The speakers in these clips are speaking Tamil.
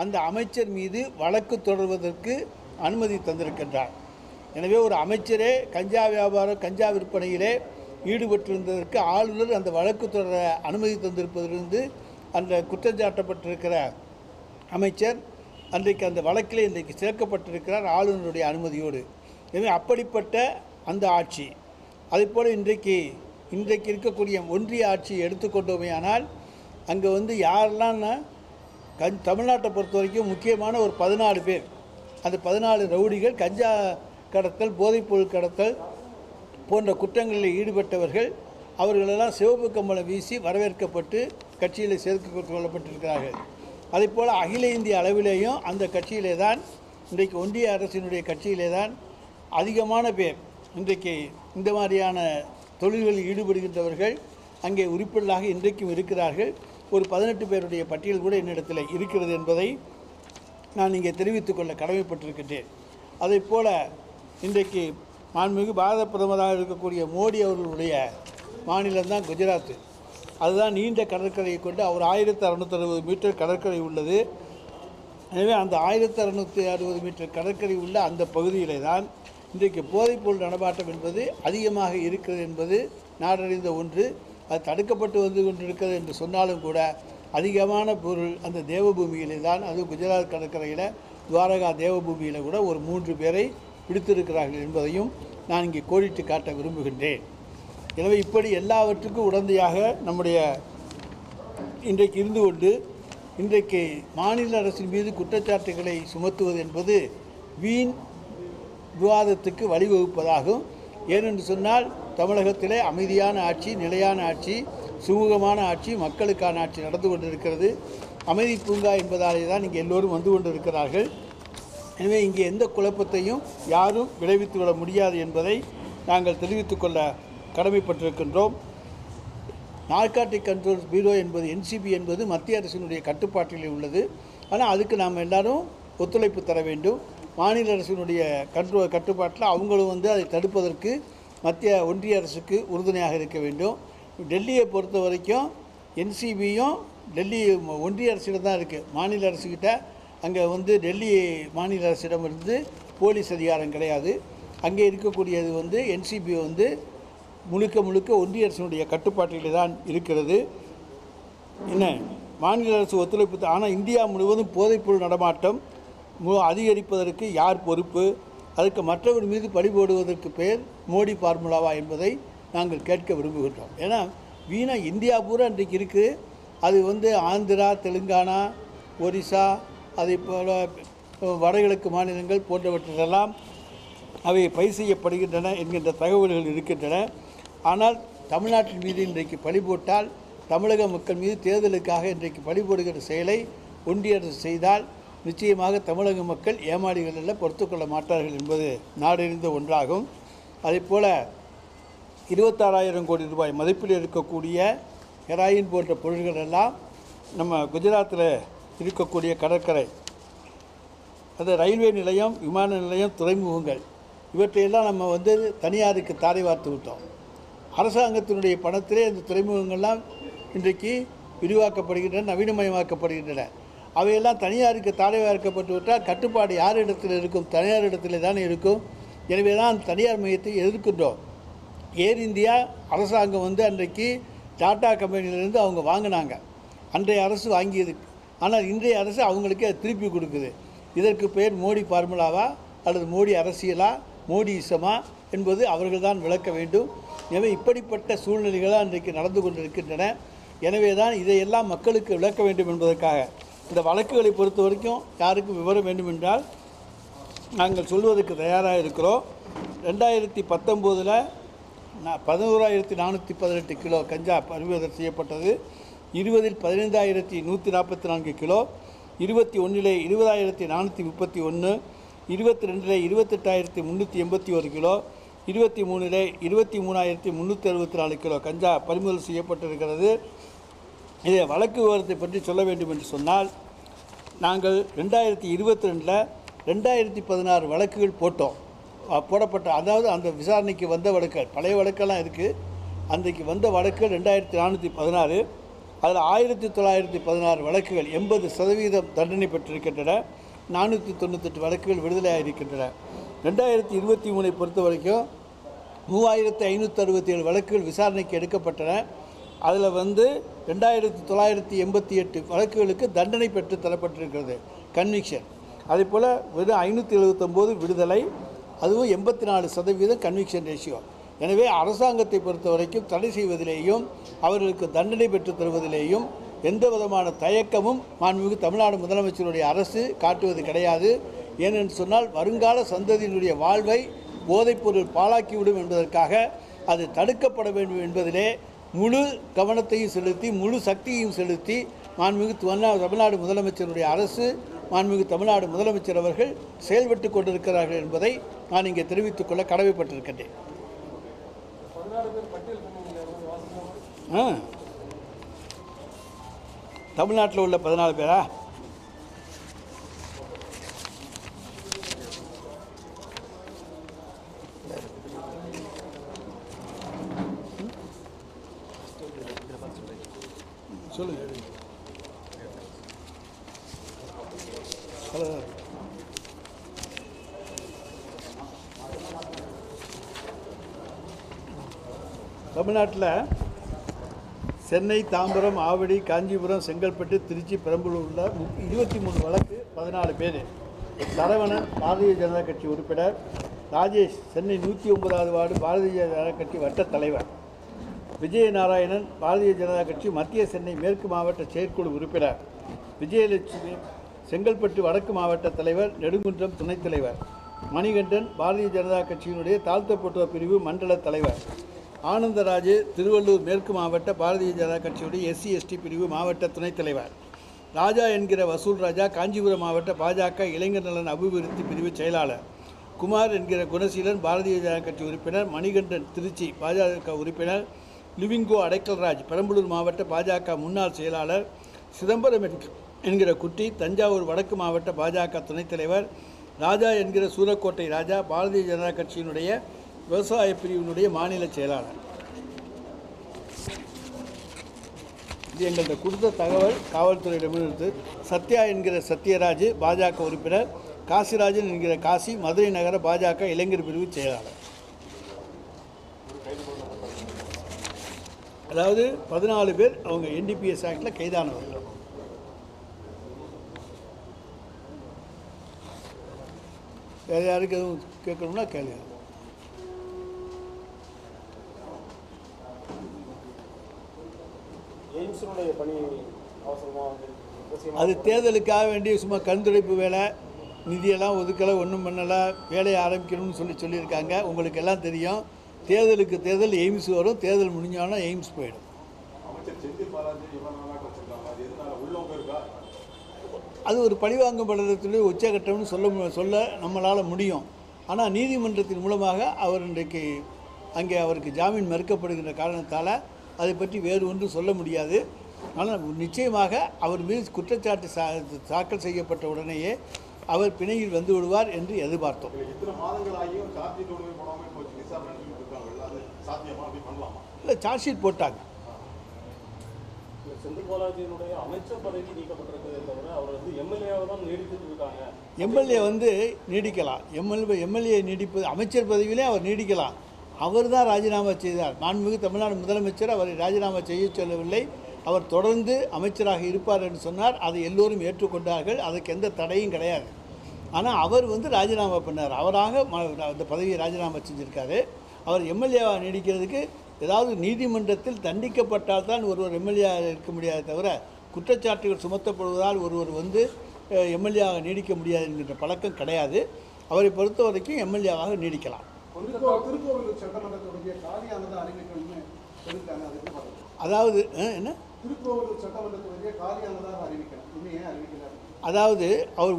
அந்த அமைச்சர் மீது வழக்கு தொடர்வதற்கு அனுமதி தந்திருக்கின்றார். எனவே ஒரு அமைச்சரே கஞ்சா வியாபாரம், கஞ்சா விற்பனையிலே ஈடுபட்டிருந்ததற்கு ஆளுநர் அந்த வழக்கு தொடர அனுமதி தந்திருப்பதிலிருந்து அந்த குற்றஞ்சாட்டப்பட்டிருக்கிற அமைச்சர் அன்றைக்கு அந்த வழக்கில் இன்றைக்கு சேர்க்கப்பட்டிருக்கிறார் ஆளுநருடைய அனுமதியோடு. எனவே அப்படிப்பட்ட அந்த ஆட்சி, அதேபோல் இன்றைக்கு இருக்கக்கூடிய ஒன்றிய ஆட்சியை எடுத்துக்கொண்டோமேயானால் அங்கே யாரெல்லாம்னா தமிழ்நாட்டை பொறுத்த வரைக்கும் முக்கியமான ஒரு 14 பேர், அந்த 14 ரவுடிகள் கஞ்சா கடத்தல், போதைப்பொருள் கடத்தல் போன்ற குற்றங்களில் ஈடுபட்டவர்கள். அவர்களெல்லாம் சிவப்பு கம்பளம் வீசி வரவேற்கப்பட்டு கட்சியில் சேர்த்து கொள்ளப்பட்டிருக்கிறார்கள். அதேபோல் அகில இந்திய அளவிலேயும் அந்த கட்சியிலே தான், இன்றைக்கு ஒன்றிய அரசினுடைய கட்சியிலே தான் அதிகமான பேர் இன்றைக்கு இந்த மாதிரியான தொழில்களில் ஈடுபடுகின்றவர்கள் அங்கே உறுப்பினர்களாக இன்றைக்கும் இருக்கிறார்கள். ஒரு 18 பேருடைய பட்டியல் கூட என்னிடத்தில் இருக்கிறது என்பதை நான் இங்கே தெரிவித்துக்கொள்ள கடமைப்பட்டிருக்கின்றேன். அதைப்போல் இன்றைக்கு மாண்புமிகு பாரத பிரதமராக இருக்கக்கூடிய மோடி அவர்களுடைய மாநிலம்தான் குஜராத். அதுதான் நீண்ட கடற்கரையை கொண்டு அவர் 1660 மீட்டர் கடற்கரை உள்ளது. எனவே அந்த 1660 மீட்டர் கடற்கரை உள்ள அந்த பகுதியிலே தான் இன்றைக்கு போதைப்பொருள் நடமாட்டம் என்பது அதிகமாக இருக்கிறது என்பது நாடறிந்த ஒன்று. அது தடுக்கப்பட்டு வந்து கொண்டிருக்கிறது என்று சொன்னாலும் கூட அதிகமான பொருள் அந்த தேவபூமியிலே தான், அது குஜராத் கடற்கரையில் துவாரகா தேவபூமியில் கூட ஒரு 3 பேரை பிடித்திருக்கிறார்கள் என்பதையும் நான் இங்கே கோடிட்டு காட்ட விரும்புகின்றேன். எனவே இப்படி எல்லாவற்றுக்கும் உடந்தையாக நம்முடைய இன்றைக்கு இருந்து கொண்டு இன்றைக்கு மாநில அரசின் மீது குற்றச்சாட்டுகளை சுமத்துவது என்பது வீண் விவாதத்துக்கு வழிவகுப்பதாகும். ஏனென்று சொன்னால் தமிழகத்திலே அமைதியான ஆட்சி, நிலையான ஆட்சி, சுமூகமான ஆட்சி, மக்களுக்கான ஆட்சி நடந்து கொண்டிருக்கிறது. அமைதி பூங்கா என்பதாலே தான் இங்கே எல்லோரும் வந்து கொண்டிருக்கிறார்கள். எனவே இங்கே எந்த குழப்பத்தையும் யாரும் விளைவித்துவிட முடியாது என்பதை நாங்கள் தெரிவித்துக்கொள்ள கடமைப்பட்டிருக்கின்றோம். நார்காட்டிக் கண்ட்ரோல் பியூரோ என்பது NCB என்பது மத்திய அரசினுடைய கட்டுப்பாட்டில் உள்ளது. ஆனால் அதுக்கு நாம் எல்லாரும் ஒத்துழைப்பு தர வேண்டும். மாநில அரசினுடைய கட்டுப்பாட்டில் அவங்களும் அதை தடுப்பதற்கு ஒன்றிய அரசுக்கு உறுதுணையாக இருக்க வேண்டும். டெல்லியை பொறுத்த வரைக்கும் NCBயும் டெல்லி ஒன்றிய அரசிடம் தான் இருக்குது. மாநில அரசுக்கிட்ட அங்கே டெல்லி மாநில அரசிடமிருந்து போலீஸ் அதிகாரம் கிடையாது. அங்கே இருக்கக்கூடியது NCB முழுக்க ஒன்றிய அரசினுடைய கட்டுப்பாட்டில் தான் இருக்கிறது. என்ன மாநில அரசு ஒத்துழைப்பு. ஆனால் இந்தியா முழுவதும் போதைப்பொருள் நடமாட்டம் அதிகரிப்பதற்கு யார் பொறுப்பு? அதுக்கு மற்றவர் மீது பழி போடுவதற்கு பெயர் மோடி ஃபார்முலாவா என்பதை நாங்கள் கேட்க விரும்புகின்றோம். ஏன்னா வீணா இந்தியா பூரா இன்றைக்கு இருக்குது. அது ஆந்திரா, தெலுங்கானா, ஒரிசா, அதே போல் வடகிழக்கு மாநிலங்கள் போன்றவற்றிலெல்லாம் அவை பயிர் செய்யப்படுகின்றன என்கின்ற தகவல்கள் இருக்கின்றன. ஆனால் தமிழ்நாட்டின் மீது இன்றைக்கு பழி போட்டால், தமிழக மக்கள் மீது தேர்தலுக்காக இன்றைக்கு பழி போடுகிற செயலை ஒன்றிய அரசு செய்தால் நிச்சயமாக தமிழக மக்கள் ஏமாளிகள் எல்லாம் பொறுத்துக்கொள்ள மாட்டார்கள் என்பது நாடறிந்த ஒன்றாகும். அதேபோல் 26,000 கோடி ரூபாய் மதிப்பில் இருக்கக்கூடிய ஹெராயின் போன்ற பொருள்கள் எல்லாம் நம்ம குஜராத்தில் இருக்கக்கூடிய கடற்கரை, அது ரயில்வே நிலையம், விமான நிலையம், துறைமுகங்கள் இவற்றையெல்லாம் நம்ம தனியாருக்கு தாரை வார்த்து விட்டோம். அரசாங்கத்தினுடைய பணத்திலே இந்த துறைமுகங்கள்லாம் இன்றைக்கு விரிவாக்கப்படுகின்றன, நவீனமயமாக்கப்படுகின்றன. அவையெல்லாம் தனியாருக்கு தாரை வார்க்கப்பட்டு விட்டால் கட்டுப்பாடு யார் இடத்தில் இருக்கும்? தனியார் இடத்துல தானே இருக்கும். எனவே தான் தனியார் மையத்தை எதிர்க்கின்றோம். ஏர் இந்தியா அரசாங்கம் அன்றைக்கு டாடா கம்பெனியிலேருந்து அவங்க வாங்கினாங்க, அன்றைய அரசு வாங்கியது. ஆனால் இன்றைய அரசு அவங்களுக்கே அது திருப்பி கொடுக்குது. இதற்கு பெயர் மோடி ஃபார்முலாவா அல்லது மோடி அரசியலா, மோடி இசமா என்பது அவர்கள் தான் விளக்க வேண்டும். எனவே இப்படிப்பட்ட சூழ்நிலைகளாக இன்றைக்கு நடந்து கொண்டிருக்கின்றன. எனவே தான் இதையெல்லாம் மக்களுக்கு விளக்க வேண்டும் என்பதற்காக இந்த வழக்குகளை பொறுத்த வரைக்கும் யாருக்கும் விவரம் வேண்டுமென்றால் நாங்கள் சொல்வதற்கு தயாராக இருக்கிறோம். 2019 11,418 கிலோ கஞ்சா பறிமுதல் செய்யப்பட்டது. 20 15,144 கிலோ, 21 20,431, 22 28,381 கிலோ, 23 23,364 கிலோ கஞ்சா பறிமுதல் செய்யப்பட்டிருக்கிறது. இதை வழக்கு விவரத்தை பற்றி சொல்ல வேண்டும் என்று சொன்னால், நாங்கள் 2022 2016 வழக்குகள் போடப்பட்ட, அதாவது அந்த விசாரணைக்கு வந்த வழக்குகள், பழைய வழக்கெல்லாம் இருக்குது. அன்றைக்கு வந்த வழக்குகள் 2,416, அதில் 1916 வழக்குகள் 80% தண்டனை பெற்றிருக்கின்றன. 498 வழக்குகள் விடுதலையாக இருக்கின்றன. 2023 பொறுத்த வரைக்கும் 3567 வழக்குகள் விசாரணைக்கு எடுக்கப்பட்டன. அதில் 2988 வழக்குகளுக்கு தண்டனை பெற்று தரப்பட்டிருக்கிறது, கன்விக்ஷன். அதே போல் வெறும் 579 விடுதலை, அதுவும் 84% கன்விக்ஷன் ரேஷியோ. எனவே அரசாங்கத்தை பொறுத்த வரைக்கும் தடை செய்வதிலேயும் அவர்களுக்கு தண்டனை பெற்று தருவதிலேயும் எந்த விதமான தயக்கமும் மாண்புமிகு தமிழ்நாடு முதலமைச்சருடைய அரசு காட்டுவது கிடையாது. ஏனென்று சொன்னால் வருங்கால சந்ததியினுடைய வாழ்வை போதைப்பொருள் பாழாக்கிவிடும் என்பதற்காக அது தடுக்கப்பட வேண்டும் என்பதிலே முழு கவனத்தையும் செலுத்தி முழு சக்தியையும் செலுத்தி மாண்புமிகு தமிழ்நாடு முதலமைச்சருடைய அரசு, மாண்புமிகு தமிழ்நாடு முதலமைச்சர் அவர்கள் செயல்பட்டு கொண்டிருக்கிறார்கள் என்பதை நான் இங்கே தெரிவித்துக் கொள்ள கடமைப்பட்டிருக்கின்றேன். தமிழ்நாட்டில் உள்ள 14 பேரா? சொல்லுங்க. தமிழ்நாட்டில் சென்னை, தாம்பரம், ஆவடி, காஞ்சிபுரம், செங்கல்பட்டு, திருச்சி, பெரம்பலூரில் 23 வழக்கு, 14 பேர். சரவணன் பாரதிய ஜனதா கட்சி உறுப்பினர். ராஜேஷ் சென்னை 109வது வார்டு பாரதிய ஜனதா கட்சி வட்ட தலைவர். விஜயநாராயணன் பாரதிய ஜனதா கட்சி மத்திய சென்னை மேற்கு மாவட்ட செயற்குழு உறுப்பினர். விஜயலட்சுமி செங்கல்பட்டு வடக்கு மாவட்ட தலைவர், நெடுங்குன்றம் துணைத் தலைவர். மணிகண்டன் பாரதிய ஜனதா கட்சியினுடைய தாழ்த்தப்பட்டோர் பிரிவு மண்டல தலைவர். ஆனந்தராஜ் திருவள்ளூர் மேற்கு மாவட்ட பாரதிய ஜனதா கட்சியுடைய SC/ST பிரிவு மாவட்ட துணைத் தலைவர். ராஜா என்கிற வசூல் ராஜா காஞ்சிபுரம் மாவட்ட பாஜக இளைஞர் நலன் அபிவிருத்தி பிரிவு செயலாளர். குமார் என்கிற குணசீலன் பாரதிய ஜனதா கட்சி உறுப்பினர். மணிகண்டன் திருச்சி பாஜக உறுப்பினர். லிவிங்கோ அடைக்கல்ராஜ் பெரம்பலூர் மாவட்ட பாஜக முன்னாள் செயலாளர். சிதம்பரம் என்கிற குட்டி தஞ்சாவூர் வடக்கு மாவட்ட பாஜக துணைத் தலைவர். ராஜா என்கிற சூரக்கோட்டை ராஜா பாரதிய ஜனதா கட்சியினுடைய விவசாய பிரிவினுடைய மாநில செயலாளர். இது எங்கள்கிட்ட கொடுத்த தகவல் காவல்துறையிடமிருந்து. சத்யா என்கிற சத்யராஜ் பாஜக உறுப்பினர். காசிராஜன் என்கிற காசி மதுரை நகர பாஜக இளைஞர் பிரிவு செயலாளர். அதாவது 14 பேர் அவங்க NDPS ஆக்டில் கைதானவர்கள். வேறு யாருக்கு எதுவும் கேட்கணும்னா கேள்வி. அது தேர்தலுக்காக வேண்டிய சும்மா கண்துடைப்பு வேலை, நிதியெல்லாம் ஒதுக்கலை, ஒன்றும் பண்ணலை, வேலையை ஆரம்பிக்கணும்னு சொல்லியிருக்காங்க. உங்களுக்கு எல்லாம் தெரியும், தேர்தலுக்கு தேர்தல் எய்ம்ஸ் வரும், தேர்தல் முடிஞ்சோன்னா எய்ம்ஸ் போயிடும். அது ஒரு பழிவாங்கும் படத்தினுடைய உச்சகட்டம்னு சொல்ல நம்மளால் முடியும். ஆனால் நீதிமன்றத்தின் மூலமாக அவர் இன்றைக்கு அங்கே அவருக்கு ஜாமீன் மறுக்கப்படுகின்ற காரணத்தால் அதை பற்றி வேறு ஒன்றும் சொல்ல முடியாது. ஆனால் நிச்சயமாக அவர் மீது குற்றச்சாட்டு தாக்கல் செய்யப்பட்ட உடனேயே அவர் பிணையில் வந்து விடுவார் என்று எதிர்பார்த்தோம். இல்லை, சார்ஜ் ஷீட் போட்டாங்க. எம்எல்ஏ நீடிக்கலாம். எம்எல்ஏ நீடிப்பது, அமைச்சர் பதவியிலே அவர் நீடிக்கலாம். அவர் தான் ராஜினாமா செய்தார். மாண்புமிகு தமிழ்நாடு முதலமைச்சர் அவரை ராஜினாமா செய்ய சொல்லவில்லை. அவர் தொடர்ந்து அமைச்சராக இருப்பார் என்று சொன்னார். அதை எல்லோரும் ஏற்றுக்கொண்டார்கள். அதுக்கு எந்த தடையும் கிடையாது. ஆனால் அவர் ராஜினாமா பண்ணார். அவராக அந்த பதவியை ராஜினாமா செஞ்சுருக்காரு. அவர் எம்எல்ஏவாக நீடிக்கிறதுக்கு ஏதாவது நீதிமன்றத்தில் தண்டிக்கப்பட்டால் தான் ஒருவர் எம்எல்ஏவாக இருக்க முடியாத தவிர, குற்றச்சாட்டுகள் சுமத்தப்படுவதால் ஒருவர் எம்எல்ஏவாக நீடிக்க முடியாது என்கின்ற பழக்கம் கிடையாது. அவரை பொறுத்த வரைக்கும் எம்எல்ஏவாக நீடிக்கலாம். அதாவது அதாவது அவர்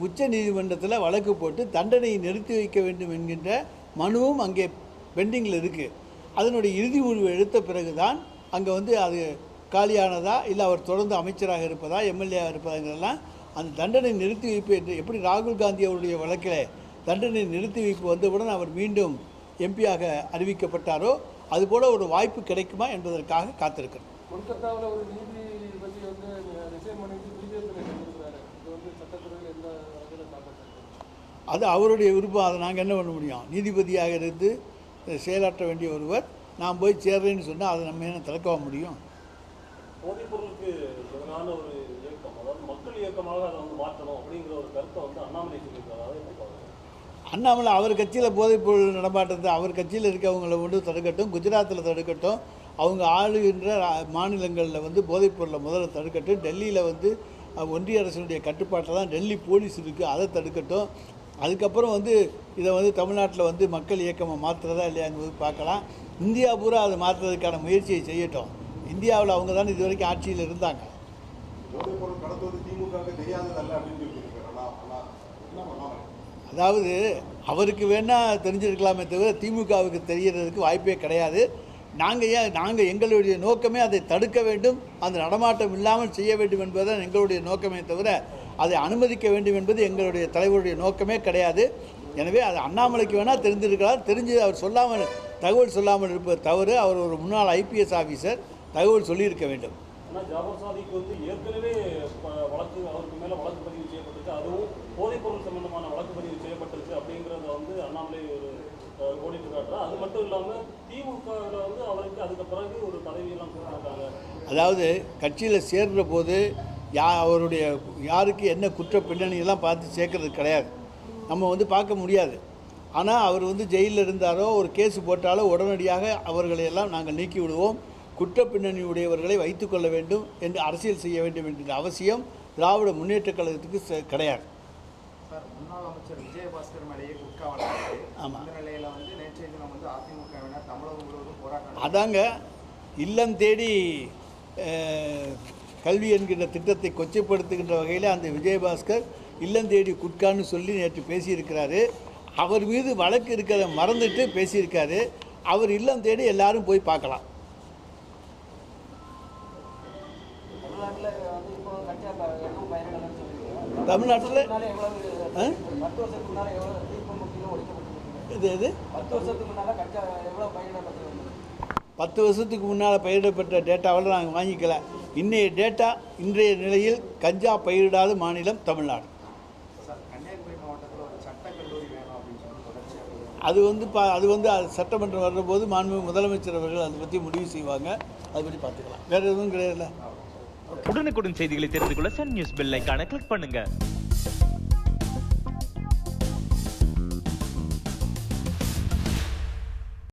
உச்ச நீதிமன்றத்தில் வழக்கு போட்டு தண்டனையை நிறுத்தி வைக்க வேண்டும் என்கின்ற மனுவும் அங்கே பெண்டிங்கில் இருக்குது. அதனுடைய இறுதி முடிவு எடுத்த பிறகு தான் அங்கே அது காலியானதா இல்லை அவர் தொடர்ந்து அமைச்சராக இருப்பதா எம்எல்ஏவாக இருப்பதாங்கிறதெல்லாம் அந்த தண்டனை நிறுத்தி வைப்பு என்று எப்படி ராகுல் காந்தி அவருடைய வழக்கில் தண்டனை நிறுத்தி வைப்பு வந்தவுடன் அவர் மீண்டும் எம்பியாக அறிவிக்கப்பட்டாரோ அதுபோல் ஒரு வாய்ப்பு கிடைக்குமா என்பதற்காக காத்திருக்கிறோம். கொல்கத்தாவில் ஒரு நீதிபதி வந்து ரிசைன் பண்ணிட்டு பிஜேபியில் செஞ்சிருக்காரு. இது வந்து சட்டத்துறையில் எந்த வகையில் தாக்கத்தை? அது அவருடைய விருப்பம். அதை நாங்கள் என்ன பண்ண முடியும்? நீதிபதியாக இருந்து செயலாற்ற வேண்டிய ஒருவர் நான் போய் சேர்றேன்னு சொன்னால் அதை நம்ம என்ன திறக்க முடியும்? போதைப் பொருளுக்கு எதிரான ஒரு இயக்கம், அதாவது மக்கள் இயக்கமாக அதை வந்து மாற்றணும் அப்படிங்கிற ஒரு கருத்தை வந்து அண்ணாமலை சொல்லியிருக்காரு. அதை எப்படி பார்க்குறீங்க? அண்ணாமலை அவர் கட்சியில் போதைப்பொருள் நடமாட்டத்தை அவர் கட்சியில் இருக்கவங்களை வந்து தடுக்கட்டும், குஜராத்தில் தடுக்கட்டும், அவங்க ஆளுகின்ற மாநிலங்களில் வந்து போதைப்பொருளை முதல்ல தடுக்கட்டும், டெல்லியில் வந்து ஒன்றிய அரசினுடைய கட்டுப்பாட்டில் தான் டெல்லி போலீஸ் இருக்குது, அதை தடுக்கட்டும். அதுக்கப்புறம் வந்து இதை வந்து தமிழ்நாட்டில் வந்து மக்கள் இயக்கமாக மாற்றுறதா இல்லையாங்கிறது பார்க்கலாம். இந்தியா பூரா அதை மாற்றுறதுக்கான முயற்சியை செய்யட்டும். இந்தியாவில் அவங்க தானே இது வரைக்கும் ஆட்சியில் இருந்தாங்க. போதைப்பொருள் கடத்துவது திமுகவுக்கு தெரியாததல்ல அப்படின்னு சொல்லியிருக்காரு. அதாவது அவருக்கு வேணால் தெரிஞ்சிருக்கலாமே தவிர திமுகவுக்கு தெரியறதுக்கு வாய்ப்பே கிடையாது. நாங்கள் எங்களுடைய நோக்கமே அதை தடுக்க வேண்டும், அந்த நடமாட்டம் இல்லாமல் செய்ய வேண்டும் என்பதுதான் எங்களுடைய நோக்கமே தவிர அதை அனுமதிக்க வேண்டும் என்பது எங்களுடைய தலைவருடைய நோக்கமே கிடையாது. எனவே அது அண்ணாமலைக்கு வேணால் தெரிஞ்சிருக்கலாம். தெரிஞ்சு அவர் சொல்லாமல் தகவல் சொல்லாமல் இருப்பது தவறு. அவர் ஒரு முன்னாள் ஐபிஎஸ் ஆஃபீஸர், தகவல் சொல்லியிருக்க வேண்டும். ஆனால் ஜாபர் சாதிக்கு வந்து ஏற்கனவே வழக்கு அவருக்கு மேலே வழக்கு பதிவு செய்யப்பட்டிருக்கு, அதுவும் போதைப்பொருள் சம்பந்தமான வழக்கு பதிவு செய்யப்பட்டிருக்கு அப்படிங்கிறத வந்து அண்ணாமலை ஒரு கோடிட்டு காட்டுறார். அது மட்டும் இல்லாமல் திமுகவில் வந்து அவருக்கு அதுக்கு பிறகு ஒரு பதவியெல்லாம் கொடுத்துருக்காங்க. அதாவது கட்சியில் சேர்ற போது அவருடைய யாருக்கு என்ன குற்ற பின்னணியெல்லாம் பார்த்து சேர்க்கறது கிடையாது, நம்ம வந்து பார்க்க முடியாது. ஆனால் அவர் வந்து ஜெயிலில் இருந்தாரோ ஒரு கேஸ் போட்டாலோ உடனடியாக அவர்களையெல்லாம் நாங்கள் நீக்கி விடுவோம். குற்ற பின்னணி உடையவர்களை வைத்துக்கொள்ள வேண்டும் என்று அரசியல் செய்ய வேண்டும் என்கிற அவசியம் திராவிட முன்னேற்றக் கழகத்துக்கு கிடையாது. சார், முன்னாள் அமைச்சர் விஜயபாஸ்கர் மேலேயே குட்கா வழக்கு. ஆமாம். அந்த நிலையில் வந்து நேற்றைய தினம் வந்து அதிமுகவினர் தமிழகம் முழுவதும் போராட்டம். அதாங்க இல்லம் தேடி கல்வி என்கின்ற திட்டத்தை கொச்சைப்படுத்துகின்ற வகையில் அந்த விஜயபாஸ்கர் இல்லம் தேடி குட்கான்னு சொல்லி நேற்று பேசியிருக்கிறாரு. அவர் மீது வழக்கு இருக்கிறத மறந்துட்டு பேசியிருக்காரு. அவர் இல்லம் தேடி எல்லாரும் போய் பார்க்கலாம். தமிழ்நாட்டில் இது எது 10 வருஷத்துக்கு முன்னால் பயிரிடப்பட்ட டேட்டாவில் நாங்கள் வாங்கிக்கல. இன்றைய நிலையில் கஞ்சா பயிரிடாத மாநிலம் தமிழ்நாடு. கன்னியாகுமரி மாவட்டத்தில் ஒரு சட்டக்கல்லூரி வேணும் அப்படின்னு சொல்லி தொடர்ச்சியாக அது வந்து சட்டமன்றம் வர்றபோது மாண்புமிகு முதலமைச்சர் அவர்கள் அதை பற்றி முடிவு செய்வாங்க. அதை பற்றி பார்த்துக்கலாம். வேறு எதுவும் கிடையாதுல்ல. உடனுக்குடன் செய்திகளை தெரிந்து கொள்ள சன் நியூஸ் பெல் ஐகானை கிளிக் பண்ணுங்க.